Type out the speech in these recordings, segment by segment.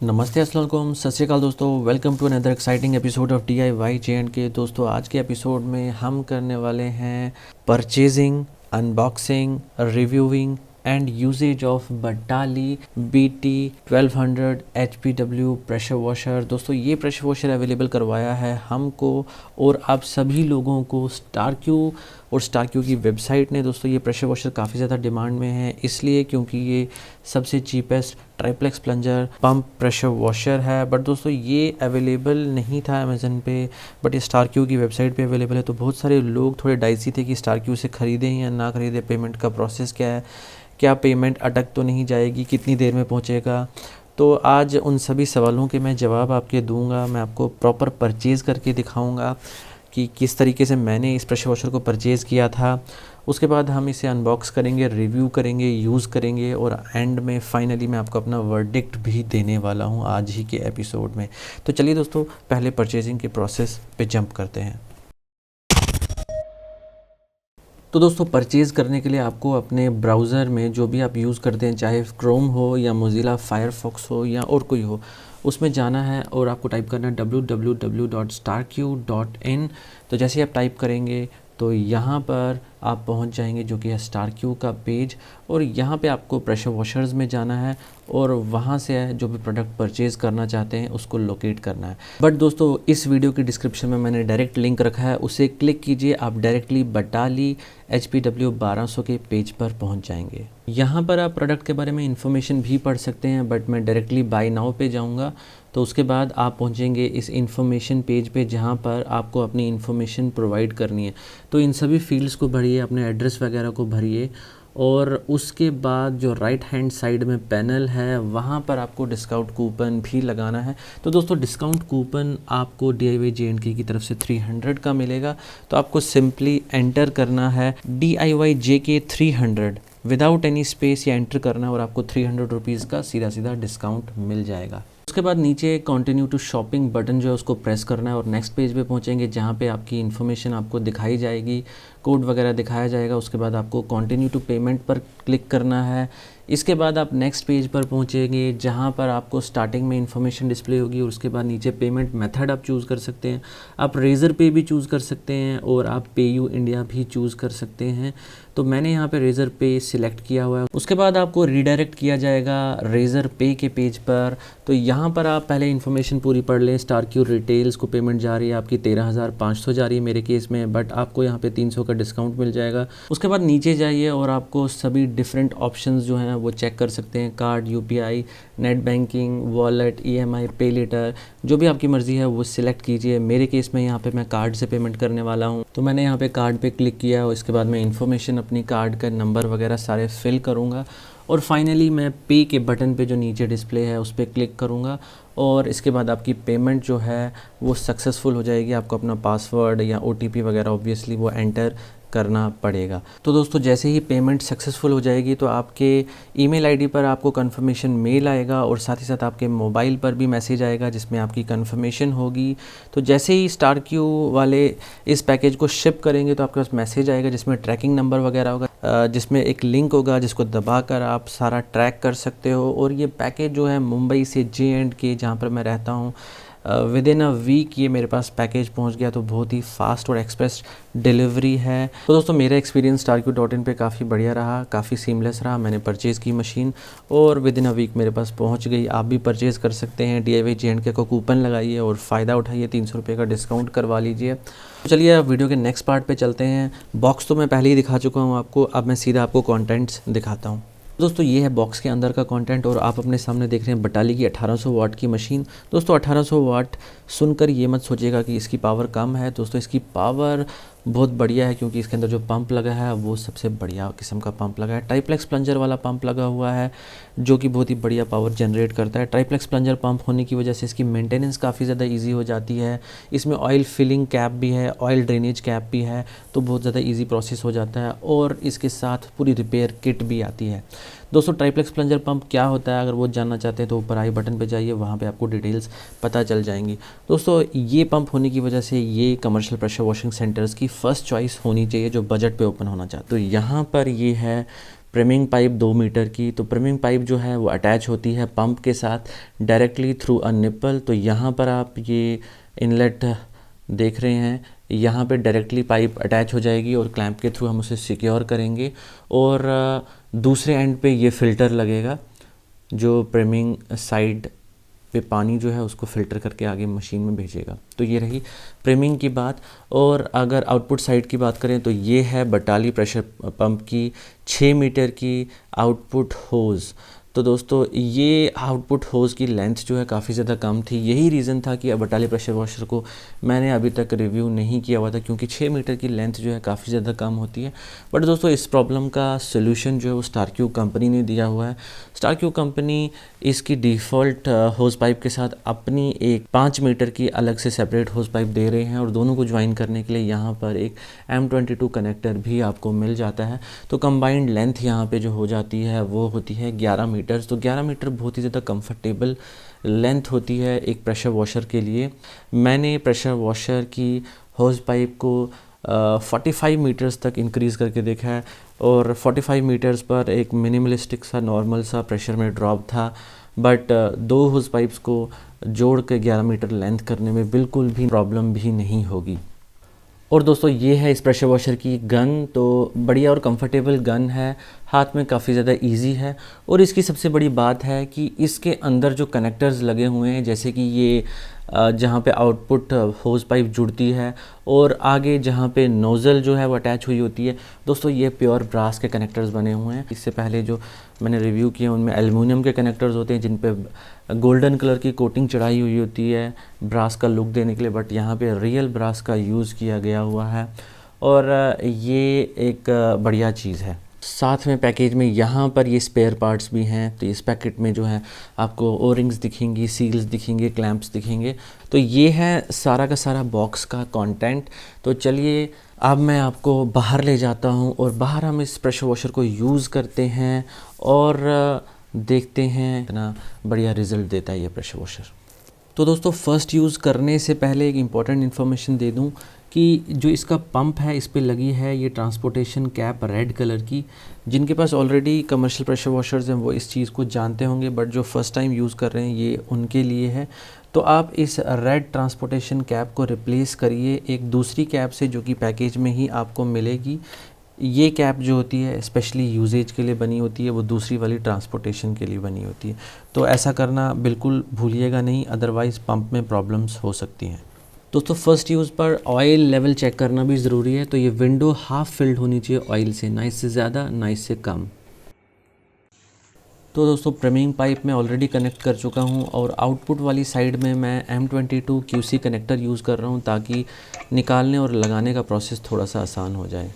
नमस्ते, अस्सलाम वालेकुम, सत श्री अकाल दोस्तों। Welcome to another exciting episode of DIY J&K। दोस्तों आज के एपिसोड में हम करने वाले हैं purchasing, unboxing, reviewing and usages of Batali BT 1200 HPW pressure washer. दोस्तों ये प्रेशर वॉशर अवेलेबल करवाया है हमको और आप सभी लोगों को स्टारक्यू और स्टारक्यू की वेबसाइट ने। दोस्तों ये प्रेशर वॉशर काफ़ी ज़्यादा डिमांड में है, इसलिए क्योंकि ये सबसे cheapest triplex plunger pump pressure washer है। बट दोस्तों ये अवेलेबल नहीं था अमेज़न पे, बट ये स्टारक्यू की वेबसाइट पे अवेलेबल है। तो बहुत सारे लोग थोड़े डाइसी थे कि स्टारक्यू से ख़रीदें या ना ख़रीदें, पेमेंट का प्रोसेस क्या है, क्या पेमेंट अटक तो नहीं जाएगी, कितनी देर में पहुंचेगा। तो आज उन सभी सवालों के मैं जवाब आपके दूंगा। मैं आपको प्रॉपर परचेज़ करके दिखाऊंगा कि किस तरीके से मैंने इस प्रेशर वॉशर को परचेज़ किया था। उसके बाद हम इसे अनबॉक्स करेंगे, रिव्यू करेंगे, यूज़ करेंगे और एंड में फाइनली मैं आपको अपना वर्डिक्ट भी देने वाला हूं आज ही के एपिसोड में। तो चलिए दोस्तों पहले परचेजिंग के प्रोसेस पे जंप करते हैं। तो दोस्तों परचेज़ करने के लिए आपको अपने ब्राउज़र में जो भी आप यूज़ करते हैं, चाहे क्रोम हो या मोज़िला फायरफॉक्स हो या और कोई हो, उसमें जाना है और आपको टाइप करना है www.starq.in। तो जैसे ही आप टाइप करेंगे तो यहाँ पर आप पहुँच जाएंगे जो कि है स्टारक्यू का पेज, और यहाँ पे आपको प्रेशर वॉशर्स में जाना है और वहाँ से जो भी प्रोडक्ट परचेज़ करना चाहते हैं उसको लोकेट करना है। बट दोस्तों इस वीडियो की डिस्क्रिप्शन में मैंने डायरेक्ट लिंक रखा है, उसे क्लिक कीजिए, आप डायरेक्टली बटाली HPW 1200 के पेज पर पहुँच जाएंगे। यहाँ पर आप प्रोडक्ट के बारे में इंफॉर्मेशन भी पढ़ सकते हैं, बट मैं डायरेक्टली बाय नाउ पे जाऊँगा। तो उसके बाद आप पहुँचेंगे इस इन्फॉर्मेशन पेज पे जहाँ पर आपको अपनी इन्फॉर्मेशन प्रोवाइड करनी है। तो इन सभी फील्ड्स को भरिए, अपने एड्रेस वगैरह को भरिए, और उसके बाद जो राइट हैंड साइड में पैनल है वहाँ पर आपको डिस्काउंट कूपन भी लगाना है। तो दोस्तों डिस्काउंट कूपन आपको DIY J&K की तरफ से 300 का मिलेगा। तो आपको सिंपली एंटर करना है DIY JK 300 without any space, या एंटर करना है और आपको 300 रुपीज़ का सीधा सीधा डिस्काउंट मिल जाएगा। उसके बाद नीचे कंटिन्यू टू शॉपिंग बटन जो है उसको प्रेस करना है और नेक्स्ट पेज पे पहुंचेंगे जहां पे आपकी इन्फॉर्मेशन आपको दिखाई जाएगी, कोड वगैरह दिखाया जाएगा। उसके बाद आपको कंटिन्यू टू पेमेंट पर क्लिक करना है। इसके बाद आप नेक्स्ट पेज पर पहुंचेंगे जहां पर आपको स्टार्टिंग में इन्फॉर्मेशन डिस्प्ले होगी और उसके बाद नीचे पेमेंट मेथड आप चूज़ कर सकते हैं। आप रेज़र पे भी चूज़ कर सकते हैं और आप पेयू इंडिया भी चूज़ कर सकते हैं। तो मैंने यहाँ पे रेज़र पे सिलेक्ट किया हुआ है। उसके बाद आपको रीडायरेक्ट किया जाएगा रेज़र पे के पेज पर। तो यहाँ पर आप पहले इन्फॉर्मेशन पूरी पढ़ लें। स्टारक्यू रिटेल्स को पेमेंट जा रही है आपकी 13,500 जा रही है मेरे केस में, बट आपको यहाँ पे 300 का डिस्काउंट मिल जाएगा। उसके बाद नीचे जाइए और आपको सभी डिफरेंट ऑप्शंस जो हैं वो चेक कर सकते हैं। Card, UPI, net banking, wallet, EMI, पे लेटर, जो भी आपकी मर्ज़ी है वो सिलेक्ट कीजिए। मेरे केस में यहाँ पे मैं कार्ड से पेमेंट करने वाला हूँ, तो मैंने यहाँ पे कार्ड पे क्लिक किया और इसके बाद मैं इन्फॉर्मेशन अपनी कार्ड का नंबर वगैरह सारे फिल करूँगा और फाइनली मैं पे के बटन पे जो नीचे डिस्प्ले है उस पर क्लिक करूँगा और इसके बाद आपकी पेमेंट जो है वो सक्सेसफुल हो जाएगी। आपको अपना पासवर्ड या OTP वगैरह ऑब्वियसली वो एंटर करना पड़ेगा। तो दोस्तों जैसे ही पेमेंट सक्सेसफुल हो जाएगी तो आपके ईमेल आईडी पर आपको कंफर्मेशन मेल आएगा और साथ ही साथ आपके मोबाइल पर भी मैसेज आएगा जिसमें आपकी कंफर्मेशन होगी। तो जैसे ही स्टारक्यू वाले इस पैकेज को शिप करेंगे तो आपके पास मैसेज आएगा जिसमें ट्रैकिंग नंबर वगैरह होगा, जिसमें एक लिंक होगा जिसको दबाकर आप सारा ट्रैक कर सकते हो। और ये पैकेज जो है मुंबई से J&K जहाँ पर मैं रहता हूँ, विद इन अ वीक ये मेरे पास पैकेज पहुंच गया। तो बहुत ही फास्ट और एक्सप्रेस डिलीवरी है। तो दोस्तों मेरा एक्सपीरियंस starq.in पे काफ़ी बढ़िया रहा, काफ़ी सीमलेस रहा। मैंने परचेज़ की मशीन और विद इन अ वीक मेरे पास पहुंच गई। आप भी परचेज़ कर सकते हैं। DIY J&K को कूपन लगाइए और फ़ायदा उठाइए, 300 रुपये का डिस्काउंट करवा लीजिए। तो चलिए अब वीडियो के नेक्स्ट पार्ट पे चलते हैं। बॉक्स तो मैं पहले ही दिखा चुका हूँ आपको, अब मैं सीधा आपको कंटेंट्स दिखाता हूँ। दोस्तों ये है बॉक्स के अंदर का कंटेंट और आप अपने सामने देख रहे हैं बटाली की 1800 वाट की मशीन। दोस्तों 1800 वाट सुनकर ये मत सोचिएगा कि इसकी पावर कम है। दोस्तों इसकी पावर बहुत बढ़िया है क्योंकि इसके अंदर जो पंप लगा है वो सबसे बढ़िया किस्म का पंप लगा है। ट्राइप्लेक्स प्लंजर वाला पंप लगा हुआ है जो कि बहुत ही बढ़िया पावर जनरेट करता है। ट्राइप्लेक्स प्लंजर पंप होने की वजह से इसकी मेंटेनेंस काफ़ी ज़्यादा इजी हो जाती है। इसमें ऑयल फिलिंग कैप भी है, ऑयल ड्रेनेज कैप भी है, तो बहुत ज़्यादा इजी प्रोसेस हो जाता है और इसके साथ पूरी रिपेयर किट भी आती है। दोस्तों ट्राइप्लेक्स प्लंजर पंप क्या होता है अगर वो जानना चाहते हैं तो ऊपर आई बटन पे जाइए, वहाँ पे आपको डिटेल्स पता चल जाएंगी। दोस्तों ये पंप होने की वजह से ये कमर्शियल प्रेशर वॉशिंग सेंटर्स की फ़र्स्ट चॉइस होनी चाहिए जो बजट पे ओपन होना चाहते। तो यहाँ पर ये है प्रिमिंग पाइप 2 मीटर की। तो प्रिमिंग पाइप जो है वो अटैच होती है पंप के साथ डायरेक्टली थ्रू अ निप्पल। तो यहाँ पर आप ये इनलेट देख रहे हैं, यहाँ पे डायरेक्टली पाइप अटैच हो जाएगी और क्लैंप के थ्रू हम उसे सिक्योर करेंगे। और दूसरे एंड पे ये फ़िल्टर लगेगा जो प्रिमिंग साइड पे पानी जो है उसको फ़िल्टर करके आगे मशीन में भेजेगा। तो ये रही प्रिमिंग की बात। और अगर आउटपुट साइड की बात करें तो ये है बटाली प्रेशर पंप की 6 मीटर की आउटपुट होज़। तो दोस्तों ये आउटपुट होज़ की लेंथ जो है काफ़ी ज़्यादा कम थी। यही रीज़न था कि बटाली प्रेशर वॉशर को मैंने अभी तक रिव्यू नहीं किया हुआ था, क्योंकि 6 मीटर की लेंथ जो है काफ़ी ज़्यादा कम होती है। बट दोस्तों इस प्रॉब्लम का सोल्यूशन जो है वो स्टारक्यू कंपनी ने दिया हुआ है। स्टारक्यू कंपनी इसकी डिफ़ॉल्ट होज़ पाइप के साथ अपनी एक 5 मीटर की अलग से सेपरेट होज़ पाइप दे रहे हैं, और दोनों को ज्वाइन करने के लिए यहाँ पर एक M22 कनेक्टर भी आपको मिल जाता है। तो कंबाइंड लेंथ यहाँ पे जो हो जाती है वो होती है 11 मीटर। तो 11 मीटर बहुत ही ज़्यादा कंफर्टेबल लेंथ होती है एक प्रेशर वॉशर के लिए। मैंने प्रेशर वॉशर की होज़ पाइप को 45 मीटर्स तक इंक्रीज़ करके देखा है, और 45 मीटर्स पर एक मिनिमलिस्टिक सा नॉर्मल सा प्रेशर में ड्रॉप था। बट दो होज़ पाइप्स को जोड़ के 11 मीटर लेंथ करने में बिल्कुल भी प्रॉब्लम भी नहीं होगी। और दोस्तों ये है इस प्रेशर वॉशर की गन। तो बढ़िया और कंफर्टेबल गन है, हाथ में काफ़ी ज़्यादा इजी है। और इसकी सबसे बड़ी बात है कि इसके अंदर जो कनेक्टर्स लगे हुए हैं, जैसे कि ये जहाँ पे आउटपुट होज़ पाइप जुड़ती है और आगे जहाँ पे नोज़ल जो है वो अटैच हुई होती है, दोस्तों ये प्योर ब्रास के कनेक्टर्स बने हुए हैं। इससे पहले जो मैंने रिव्यू किए उनमें एल्युमिनियम के कनेक्टर्स होते हैं जिन पे गोल्डन कलर की कोटिंग चढ़ाई हुई होती है ब्रास का लुक देने के लिए, बट यहाँ पे रियल ब्रास का यूज़ किया गया हुआ है, और ये एक बढ़िया चीज़ है। साथ में पैकेज में यहाँ पर ये स्पेयर पार्ट्स भी हैं। तो इस पैकेट में जो है आपको ओरिंग्स दिखेंगी, सील्स दिखेंगे, क्लैंप्स दिखेंगे। तो ये है सारा का सारा बॉक्स का कंटेंट। तो चलिए अब मैं आपको बाहर ले जाता हूँ और बाहर हम इस प्रेशर वॉशर को यूज़ करते हैं और देखते हैं इतना बढ़िया रिज़ल्ट देता है ये प्रेशर वॉशर। तो दोस्तों फ़र्स्ट यूज़ करने से पहले एक इम्पॉर्टेंट इन्फॉर्मेशन दे दूं कि जो इसका पंप है इस पे लगी है ये ट्रांसपोर्टेशन कैप रेड कलर की। जिनके पास ऑलरेडी कमर्शियल प्रेशर वॉशर्स हैं वो इस चीज़ को जानते होंगे, बट जो फ़र्स्ट टाइम यूज़ कर रहे हैं ये उनके लिए है। तो आप इस रेड ट्रांसपोर्टेशन कैप को रिप्लेस करिए एक दूसरी कैप से जो कि पैकेज में ही आपको मिलेगी। ये कैप जो होती है स्पेशली यूजेज के लिए बनी होती है, वो दूसरी वाली ट्रांसपोर्टेशन के लिए बनी होती है। तो ऐसा करना बिल्कुल भूलिएगा नहीं, अदरवाइज़ पंप में प्रॉब्लम्स हो सकती हैं। दोस्तों फर्स्ट यूज़ पर ऑयल लेवल चेक करना भी ज़रूरी है। तो ये विंडो हाफ फिल्ड होनी चाहिए ऑयल से, ना इससे ज़्यादा ना इससे कम। तो दोस्तों प्रिमिंग पाइप मैं ऑलरेडी कनेक्ट कर चुका हूँ और आउटपुट वाली साइड में मैं M22 QC कनेक्टर यूज़ कर रहा हूँ ताकि निकालने और लगाने का प्रोसेस थोड़ा सा आसान हो जाए।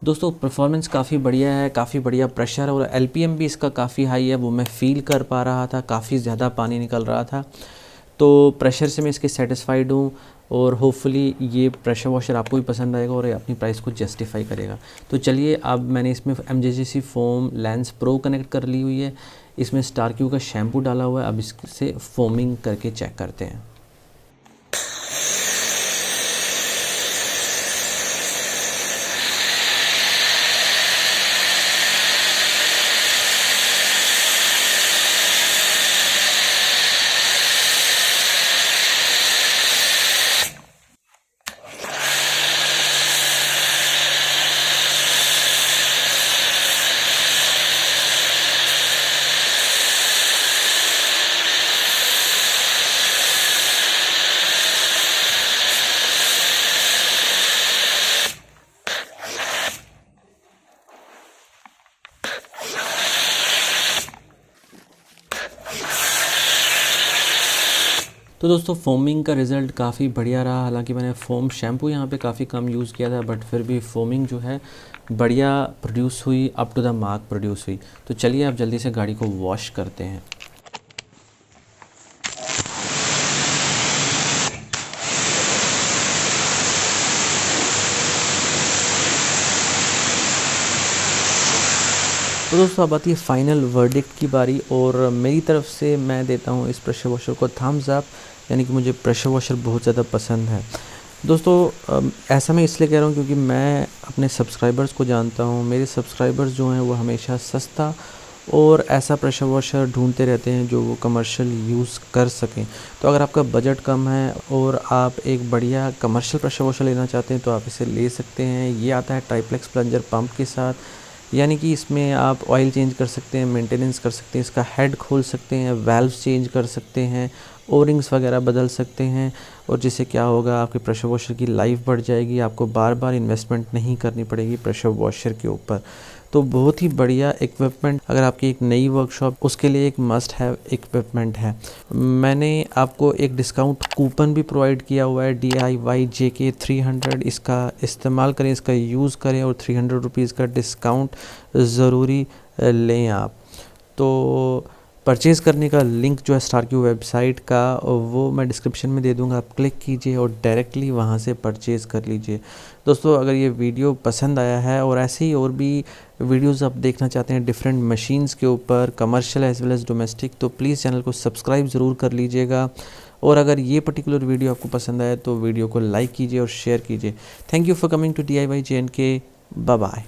दोस्तों परफॉर्मेंस काफ़ी बढ़िया है, काफ़ी बढ़िया प्रेशर और LPM भी इसका काफ़ी हाई है, वो मैं फ़ील कर पा रहा था, काफ़ी ज़्यादा पानी निकल रहा था। तो प्रेशर से मैं इसके सेटिस्फाइड हूँ और होपफुली ये प्रेशर वॉशर आपको भी पसंद आएगा और अपनी प्राइस को जस्टिफाई करेगा। तो चलिए अब मैंने इसमें MJJC foam lens pro connect कर ली हुई है, इसमें स्टारक्यू का शैम्पू डाला हुआ है। अब इससे फोमिंग करके चेक करते हैं। तो दोस्तों फोमिंग का रिज़ल्ट काफ़ी बढ़िया रहा। हालांकि मैंने फोम शैम्पू यहाँ पे काफ़ी कम यूज़ किया था, बट फिर भी फोमिंग जो है बढ़िया प्रोड्यूस हुई, up to the mark produce हुई। तो चलिए आप जल्दी से गाड़ी को वॉश करते हैं। तो दोस्तों अब आती है फाइनल वर्डिक्ट की बारी, और मेरी तरफ से मैं देता हूँ इस प्रेशर वॉशर को थम्स अप, यानी कि मुझे प्रेशर वॉशर बहुत ज़्यादा पसंद है। दोस्तों ऐसा मैं इसलिए कह रहा हूँ क्योंकि मैं अपने सब्सक्राइबर्स को जानता हूँ। मेरे सब्सक्राइबर्स जो हैं वो हमेशा सस्ता और ऐसा प्रेशर वॉशर ढूंढते रहते हैं जो वो कमर्शियल यूज़ कर सकें। तो अगर आपका बजट कम है और आप एक बढ़िया कमर्शियल प्रेशर वॉशर लेना चाहते हैं तो आप इसे ले सकते हैं। ये आता है ट्राइप्लेक्स प्लंजर पंप के साथ, यानी कि इसमें आप ऑयल चेंज कर सकते हैं, मेंटेनेंस कर सकते हैं, इसका हेड खोल सकते हैं, वाल्व्स चेंज कर सकते हैं, ओरिंग्स वगैरह बदल सकते हैं, और जिससे क्या होगा, आपके प्रेशर वॉशर की लाइफ बढ़ जाएगी। आपको बार बार इन्वेस्टमेंट नहीं करनी पड़ेगी प्रेशर वॉशर के ऊपर। तो बहुत ही बढ़िया इक्विपमेंट, अगर आपकी एक नई वर्कशॉप, उसके लिए एक मस्ट हैव इक्विपमेंट है। मैंने आपको एक डिस्काउंट कूपन भी प्रोवाइड किया हुआ है, DIYJK 300। इसका इस्तेमाल करें, इसका यूज़ करें, और 300 रुपीज़ का डिस्काउंट ज़रूरी लें आप। तो परचेज़ करने का लिंक जो है स्टारक्यू वेबसाइट का, वो मैं डिस्क्रिप्शन में दे दूंगा, आप क्लिक कीजिए और डायरेक्टली वहां से परचेज़ कर लीजिए। दोस्तों अगर ये वीडियो पसंद आया है और ऐसे ही और भी वीडियोस आप देखना चाहते हैं डिफरेंट मशीन्स के ऊपर, commercial as well as domestic, तो प्लीज़ चैनल को सब्सक्राइब ज़रूर कर लीजिएगा। और अगर ये पर्टिकुलर वीडियो आपको पसंद आए तो वीडियो को लाइक कीजिए और शेयर कीजिए। Thank you for coming to DIYJNK। Bye bye.